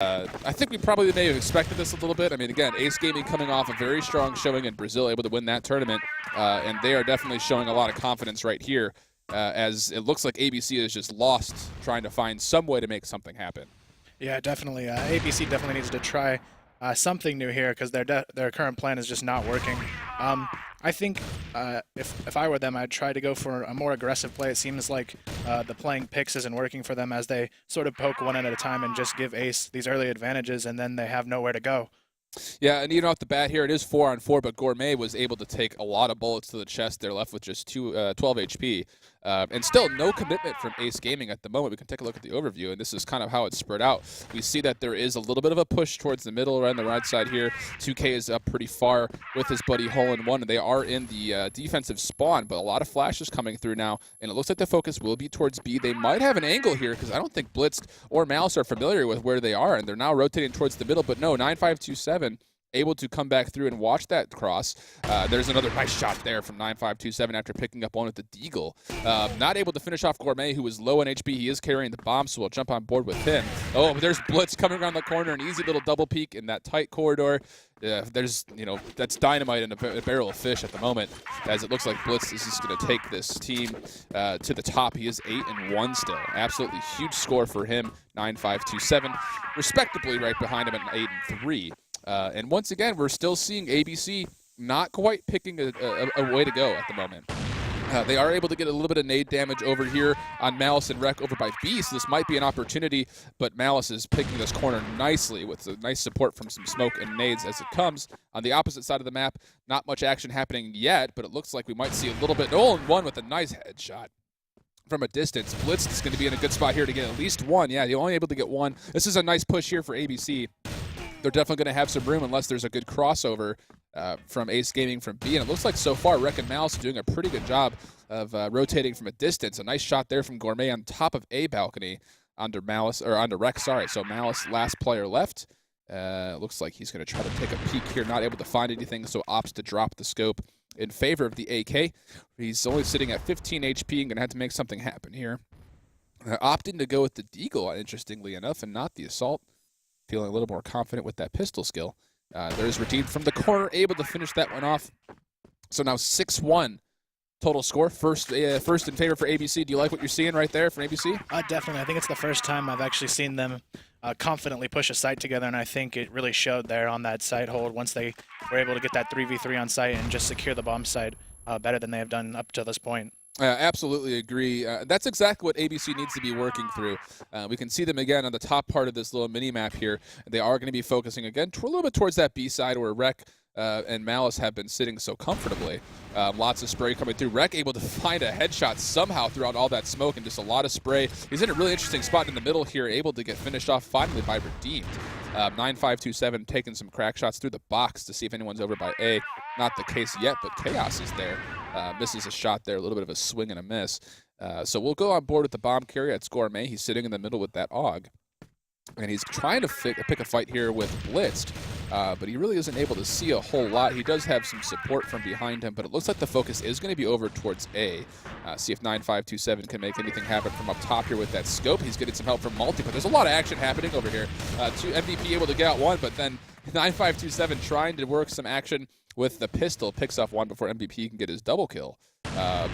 I think we probably may have expected this a little bit. I mean, again, Ace Gaming coming off a very strong showing in Brazil, able to win that tournament, and they are definitely showing a lot of confidence right here, as it looks like ABC is just lost trying to find some way to make something happen. Yeah, definitely. ABC definitely needs to try something new here because their current plan is just not working. I think if I were them, I'd try to go for a more aggressive play. It seems like the playing picks isn't working for them as they sort of poke one at a time and just give Ace these early advantages, and then they have nowhere to go. Yeah, and even off the bat here, it is 4-on-4, but Gourmet was able to take a lot of bullets to the chest. They're left with just 12 HP. And still no commitment from Ace Gaming at the moment. We can take a look at the overview, and this is kind of how it's spread out. We see that there is a little bit of a push towards the middle, right on the right side here. 2K is up pretty far with his buddy Hole-in-One, and they are in the defensive spawn, but a lot of flashes coming through now, and it looks like the focus will be towards B. They might have an angle here, because I don't think Blitz or Mouse are familiar with where they are, and they're now rotating towards the middle, but no, 9527 able to come back through and watch that cross. There's another nice shot there from 9527 after picking up one with the Deagle. Not able to finish off Gourmet, who was low on HP. He is carrying the bomb, so we'll jump on board with him. Oh, but there's Blitz coming around the corner, an easy little double peek in that tight corridor. There's, that's dynamite in a barrel of fish at the moment, as it looks like Blitz is just going to take this team to the top. He is 8-1 still. Absolutely huge score for him, 9527. Respectably right behind him at 8-3. And once again, we're still seeing ABC not quite picking a way to go at the moment. They are able to get a little bit of nade damage over here on Malice and Rec over by B, so this might be an opportunity, but Malice is picking this corner nicely with a nice support from some smoke and nades as it comes. On the opposite side of the map, not much action happening yet, but it looks like we might see a little bit. Hole-in-One with a nice headshot from a distance. Blitz is going to be in a good spot here to get at least one. Yeah, you're only able to get one. This is a nice push here for ABC. They're definitely going to have some room unless there's a good crossover from Ace Gaming from B. And it looks like so far Rec and Malice are doing a pretty good job of rotating from a distance. A nice shot there from Gourmet on top of A balcony onto Malice, or onto Rec, sorry. So Malice, last player left. Looks like he's going to try to take a peek here, not able to find anything, so opts to drop the scope in favor of the AK. He's only sitting at 15 HP and going to have to make something happen here. Opting to go with the Deagle, interestingly enough, and not the Assault. Feeling a little more confident with that pistol skill. There's Redeemed from the corner, able to finish that one off. So now 6-1 total score. First in favor for ABC. Do you like what you're seeing right there from ABC? Definitely. I think it's the first time I've actually seen them confidently push a site together, and I think it really showed there on that site hold once they were able to get that 3v3 on site and just secure the bomb site better than they have done up to this point. Absolutely agree. That's exactly what ABC needs to be working through. We can see them again on the top part of this little mini-map here. They are going to be focusing again a little bit towards that B side where Rec and Malice have been sitting so comfortably. Lots of spray coming through. Rec able to find a headshot somehow throughout all that smoke and just a lot of spray. He's in a really interesting spot in the middle here, able to get finished off finally by Redeemed. 9527 taking some crack shots through the box to see if anyone's over by A. Not the case yet, but Chaos is there. Misses a shot there, a little bit of a swing and a miss. So we'll go on board with the bomb carrier at Gourmet. He's sitting in the middle with that AUG. And he's trying to pick a fight here with Blitzed, but he really isn't able to see a whole lot. He does have some support from behind him, but it looks like the focus is going to be over towards A. See if 9527 can make anything happen from up top here with that scope. He's getting some help from Multi, but there's a lot of action happening over here. MVP able to get out one, but then 9527 trying to work some action with the pistol, picks off one before MVP can get his double kill. I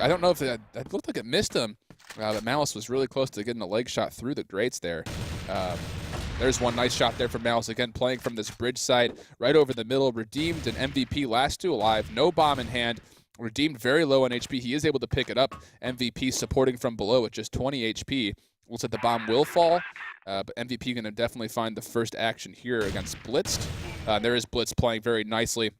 don't know if that looked like it missed him, but Malice was really close to getting a leg shot through the grates there. There's one nice shot there from Malice, again playing from this bridge side, right over the middle. Redeemed and MVP, last two alive, no bomb in hand. Redeemed very low on HP. He is able to pick it up. MVP supporting from below with just 20 HP. Looks like the bomb will fall, but MVP going to definitely find the first action here against Blitzed. There is Blitz playing very nicely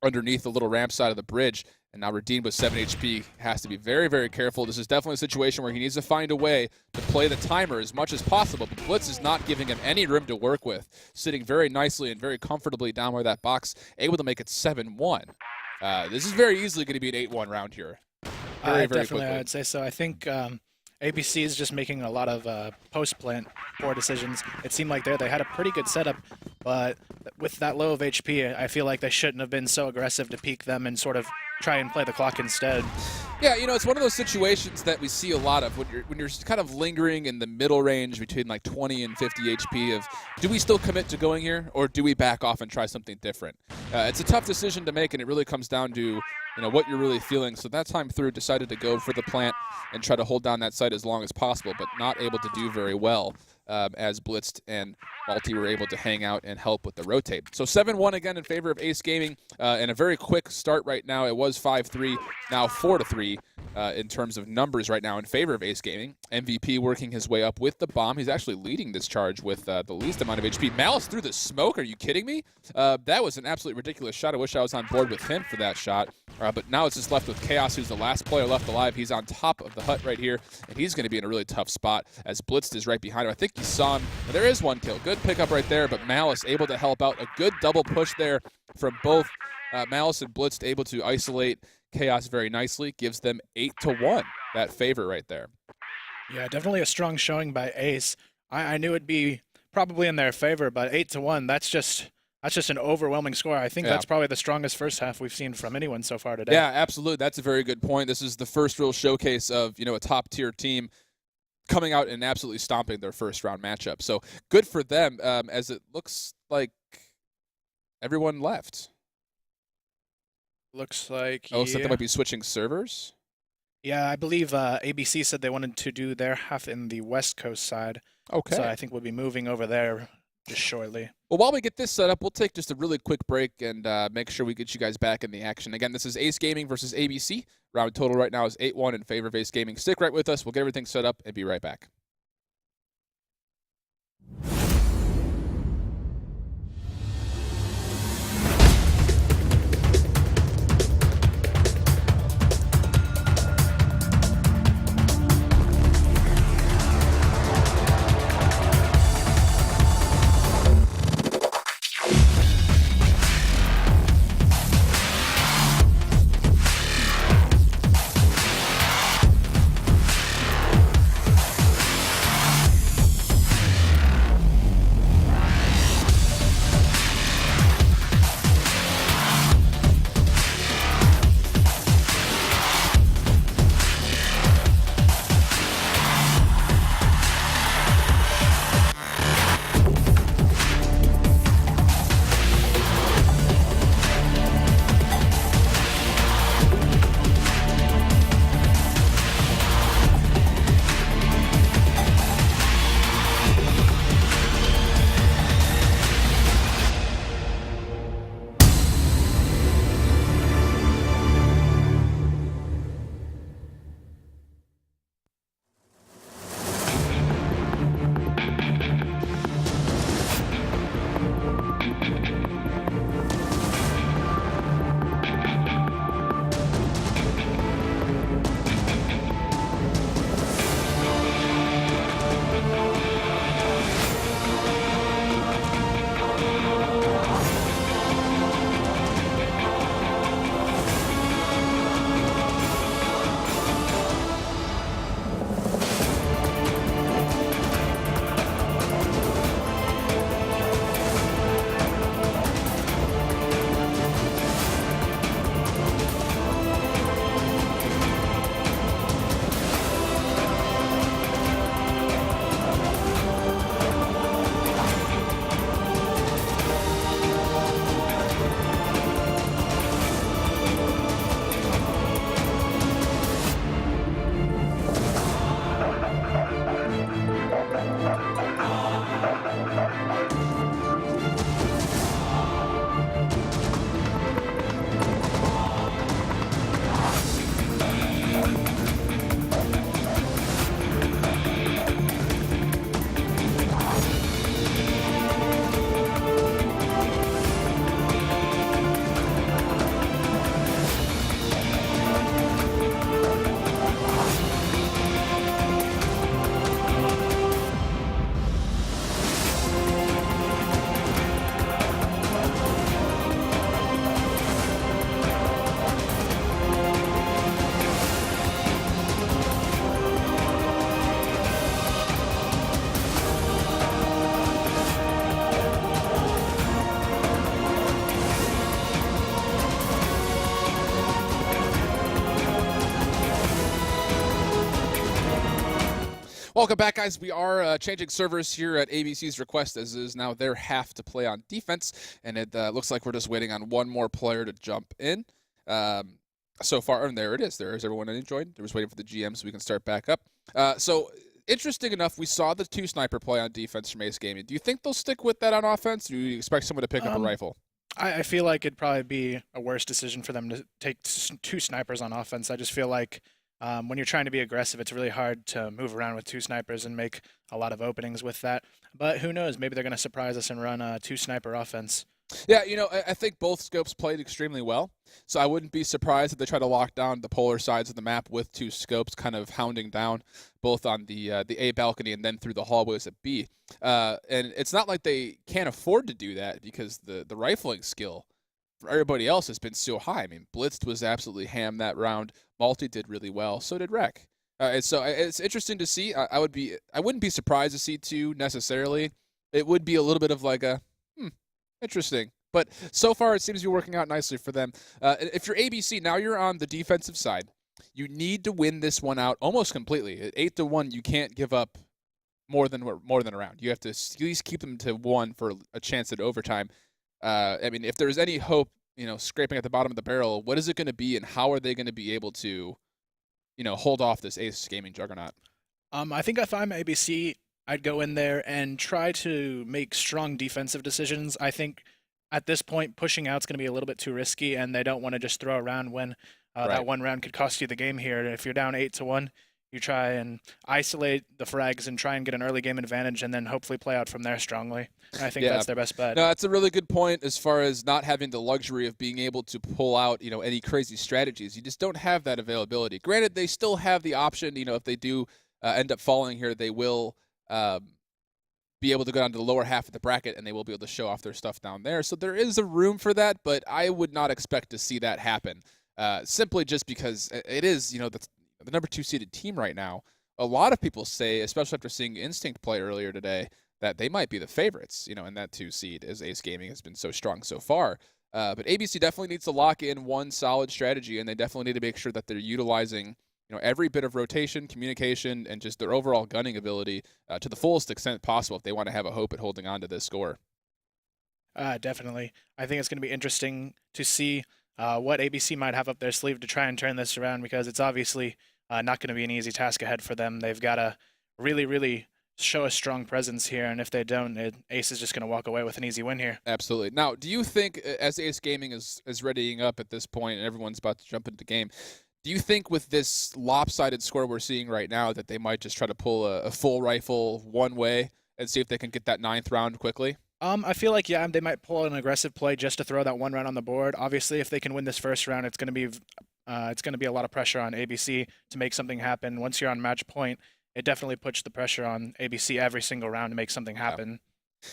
underneath the little ramp side of the bridge. And now Redeemed with 7 HP has to be very, very careful. This is definitely a situation where he needs to find a way to play the timer as much as possible. But Blitz is not giving him any room to work with. Sitting very nicely and very comfortably down by that box, able to make it 7-1. This is very easily going to be an 8-1 round here. Very definitely, quickly. I would say so. I think ABC is just making a lot of post-plant poor decisions. It seemed like they had a pretty good setup but with that low of HP, I feel like they shouldn't have been so aggressive to peek them and sort of try and play the clock instead. Yeah, it's one of those situations that we see a lot of when you're kind of lingering in the middle range between like 20 and 50 HP of, do we still commit to going here, or do we back off and try something different? It's a tough decision to make, and it really comes down to what you're really feeling. So that time through, decided to go for the plant and try to hold down that site as long as possible, but not able to do very well as Blitzed and Malty were able to hang out and help with the rotate. So 7-1 again in favor of Ace Gaming, and a very quick start right now. It was 5-3, now 4-3 in terms of numbers right now in favor of Ace Gaming. MVP working his way up with the bomb. He's actually leading this charge with the least amount of HP. Malice through the smoke. Are you kidding me? That was an absolutely ridiculous shot. I wish I was on board with him for that shot. But now it's just left with Chaos, who's the last player left alive. He's on top of the hut right here, and he's going to be in a really tough spot as Blitzed is right behind him. I think you saw him. There is one kill. Good pickup right there, but Malice able to help out. A good double push there from both Malice and Blitzed, able to isolate Chaos very nicely. Gives them 8-1, that favor right there. Yeah, definitely a strong showing by Ace. I knew it'd be probably in their favor, but 8-1, that's just an overwhelming score. I think that's probably the strongest first half we've seen from anyone so far today. Yeah, absolutely. That's a very good point. This is the first real showcase of, a top-tier team coming out and absolutely stomping their first-round matchup. So good for them, as it looks like everyone left. Looks like, so they might be switching servers? Yeah, I believe ABC said they wanted to do their half in the West Coast side. Okay. So I think we'll be moving over there just shortly. Well, while we get this set up, we'll take just a really quick break and make sure we get you guys back in the action. Again, this is Ace Gaming versus ABC. Round total right now is 8-1 in favor of Ace Gaming. Stick right with us. We'll get everything set up and be right back. Welcome back, guys. We are changing servers here at ABC's request, as it is now their half to play on defense, and it looks like we're just waiting on one more player to jump in. So far, and there it is. There is everyone that enjoyed. There was waiting for the GM so we can start back up. So interesting enough, we saw the 2-sniper play on defense from Ace Gaming. Do you think they'll stick with that on offense? Or do you expect someone to pick up a rifle? I feel like it'd probably be a worse decision for them to take 2 snipers on offense. I just feel like when you're trying to be aggressive, it's really hard to move around with 2 snipers and make a lot of openings with that. But who knows? Maybe they're going to surprise us and run a 2-sniper offense. Yeah, you know, I think both scopes played extremely well, so I wouldn't be surprised if they try to lock down the polar sides of the map with 2 scopes, kind of hounding down both on the A balcony and then through the hallways at B. And it's not like they can't afford to do that because the rifling skill for everybody else has been so high. I mean, Blitzed was absolutely ham that round. Multi did really well. So did Rec. So it's interesting to see. I wouldn't be surprised to see 2 necessarily. It would be a little bit of like a interesting. But so far, it seems to be working out nicely for them. If you're ABC, now you're on the defensive side. You need to win this one out almost completely. At 8-1, you can't give up more than a round. You have to at least keep them to 1 for a chance at overtime. I mean, if there's any hope, you know, scraping at the bottom of the barrel, what is it going to be, and how are they going to be able to, you know, hold off this Ace Gaming juggernaut? I think if I'm ABC, I'd go in there and try to make strong defensive decisions. I think at this point, pushing out is going to be a little bit too risky, and they don't want to just throw around when that one round could cost you the game here. If you're down 8-1, you try and isolate the frags and try and get an early game advantage, and then hopefully play out from there strongly. I think that's their best bet. No, that's a really good point as far as not having the luxury of being able to pull out, you know, any crazy strategies. You just don't have that availability. Granted, they still have the option, you know, if they do end up falling here, they will be able to go down to the lower half of the bracket, and they will be able to show off their stuff down there. So there is a room for that, but I would not expect to see that happen. Simply just because it is, you know, the number 2 seeded team right now. A lot of people say, especially after seeing Instinct play earlier today, that they might be the favorites, you know, in that 2 seed, as Ace Gaming has been so strong so far. But ABC definitely needs to lock in one solid strategy, and they definitely need to make sure that they're utilizing, you know, every bit of rotation, communication, and just their overall gunning ability to the fullest extent possible if they want to have a hope at holding on to this score. Definitely. I think it's going to be interesting to see what ABC might have up their sleeve to try and turn this around, because it's obviously not going to be an easy task ahead for them. They've got to really, really show a strong presence here, and if they don't, Ace is just going to walk away with an easy win here. Absolutely. Now, do you think, as Ace Gaming is readying up at this point and everyone's about to jump into the game, do you think with this lopsided score we're seeing right now that they might just try to pull a full rifle one way and see if they can get that 9th round quickly? I feel like, yeah, they might pull an aggressive play just to throw that 1 round on the board. Obviously, if they can win this first round, it's going to be a lot of pressure on ABC to make something happen. Once you're on match point, it definitely puts the pressure on ABC every single round to make something happen.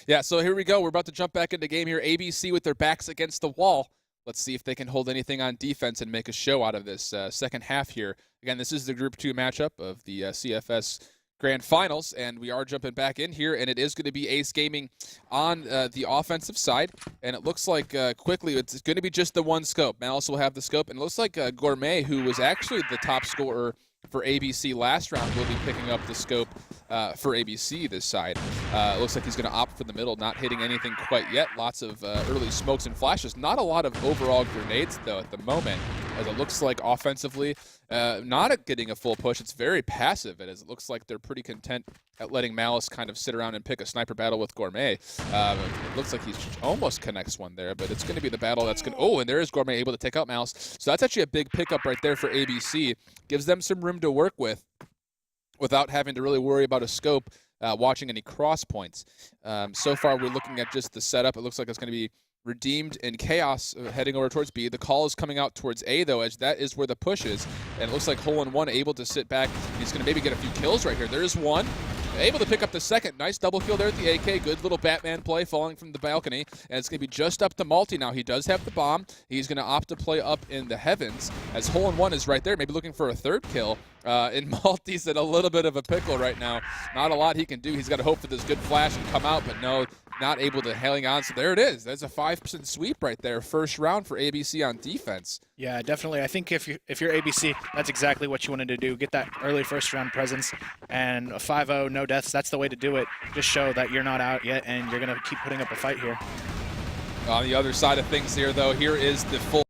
Yeah, so here we go. We're about to jump back into game here. ABC with their backs against the wall. Let's see if they can hold anything on defense and make a show out of this second half here. Again, this is the Group 2 matchup of the CFS Grand Finals, and we are jumping back in here, and it is going to be Ace Gaming on the offensive side, and it looks like quickly it's going to be just the 1 scope. Malice will have the scope, and it looks like Gourmet, who was actually the top scorer for ABC last round, will be picking up the scope for ABC this side. Looks like he's going to opt for the middle, not hitting anything quite yet. Lots of early smokes and flashes. Not a lot of overall grenades, though, at the moment, as it looks like offensively, not getting a full push. It's very passive, as it looks like they're pretty content at letting Malice kind of sit around and pick a sniper battle with Gourmet. It looks like he almost connects one there, but it's going to be the battle that's going to... Oh, and there is Gourmet able to take out Malice. So that's actually a big pickup right there for ABC. Gives them some room to work with without having to really worry about a scope watching any cross points. So far, we're looking at just the setup. It looks like it's going to be Redeemed and Chaos heading over towards B. The call is coming out towards A, though, as that is where the push is. And it looks like Hole in One able to sit back. He's going to maybe get a few kills right here. There's one. Able to pick up the second. Nice double kill there at the AK. Good little Batman play falling from the balcony. And it's going to be just up to Multi now. He does have the bomb. He's going to opt to play up in the heavens as Hole in One is right there, maybe looking for a 3rd kill. And Multi's in a little bit of a pickle right now. Not a lot he can do. He's got to hope for this good flash and come out, but no. not able to hang on. So there it is. That's a 5% sweep right there. First round for ABC on defense. Yeah, definitely. I think if you're ABC, that's exactly what you wanted to do. Get that early first round presence, and a 5-0, no deaths. That's the way to do it. Just show that you're not out yet, and you're going to keep putting up a fight here. On the other side of things here, though, here is the full